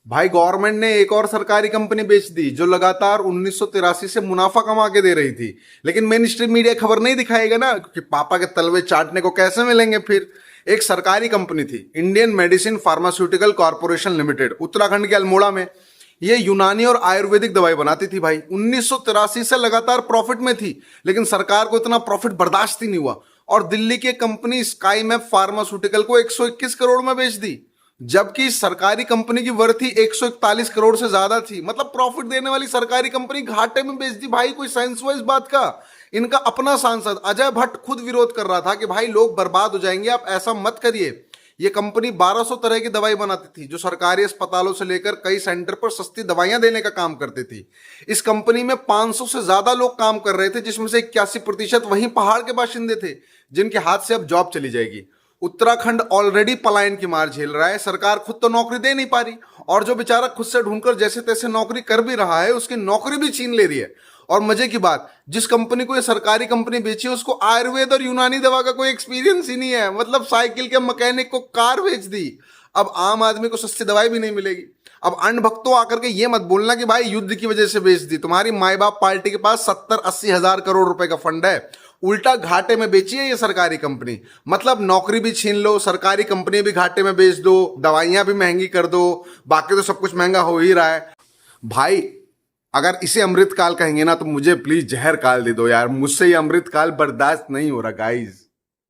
भाई गवर्नमेंट ने एक और सरकारी कंपनी बेच दी जो लगातार 1983 से मुनाफा कमा के दे रही थी। लेकिन मेन स्ट्रीम मीडिया खबर नहीं दिखाएगा ना, क्योंकि पापा के तलवे चाटने को कैसे मिलेंगे फिर। एक सरकारी कंपनी थी, Indian medicine pharmaceutical corporation limited, Uttarakhand के अल्मोड़ा में। ये यूनानी और आयुर्वेदिक दवाई बनाती थी भाई। 1983 से लगातार प्रॉफिट में थी, लेकिन सरकार को इतना प्रॉफिट बर्दाश्त ही नहीं हुआ और दिल्ली की कंपनी स्काई मैप फार्मास्यूटिकल को 121 करोड़ में बेच दी। जबकि सरकारी कंपनी की वर्थ ही 141 करोड़ से ज्यादा थी। मतलब प्रॉफिट देने वाली सरकारी कंपनी घाटे में बेच दी भाई। कोई सेंस हुआ इस बात का? इनका अपना सांसद अजय भट्ट खुद विरोध कर रहा था कि भाई लोग बर्बाद हो जाएंगे, आप ऐसा मत करिए। ये कंपनी 1200 तरह की दवाई बनाती थी जो सरकारी अस्पतालों से लेकर कई सेंटर पर सस्ती दवाइयां देने का काम करती थी। इस कंपनी में 500 से ज्यादा लोग काम कर रहे थे, जिसमें से 81% वहीं पहाड़ के बाशिंदे थे जिनके हाथ से अब जॉब चली जाएगी। उत्तराखंड ऑलरेडी पलायन की मार झेल रहा है, सरकार खुद तो नौकरी दे नहीं पा रही, और जो बेचारा खुद से ढूंढकर जैसे तैसे नौकरी कर भी रहा है उसकी नौकरी भी छीन ले रही है। और मजे की बात, जिस कंपनी को ये सरकारी कंपनी बेची है उसको आयुर्वेद और यूनानी दवा का कोई एक्सपीरियंस ही नहीं है। मतलब साइकिल के मैकेनिक को कार बेच दी। अब आम आदमी को सस्ती दवाई भी नहीं मिलेगी। अब अन्य भक्तों आकर के ये मत बोलना कि भाई युद्ध की वजह से बेच दी। तुम्हारी माई बाप पार्टी के पास 70-80 हजार करोड़ रुपए का फंड है, उल्टा घाटे में बेची है ये सरकारी कंपनी। मतलब नौकरी भी छीन लो, सरकारी कंपनी भी घाटे में बेच दो, दवाइयां भी महंगी कर दो, बाकी तो सब कुछ महंगा हो ही रहा है। भाई अगर इसे अमृत काल कहेंगे ना तो मुझे प्लीज जहर काल दे दो यार। मुझसे ये अमृत काल बर्दाश्त नहीं हो रहा गाइज।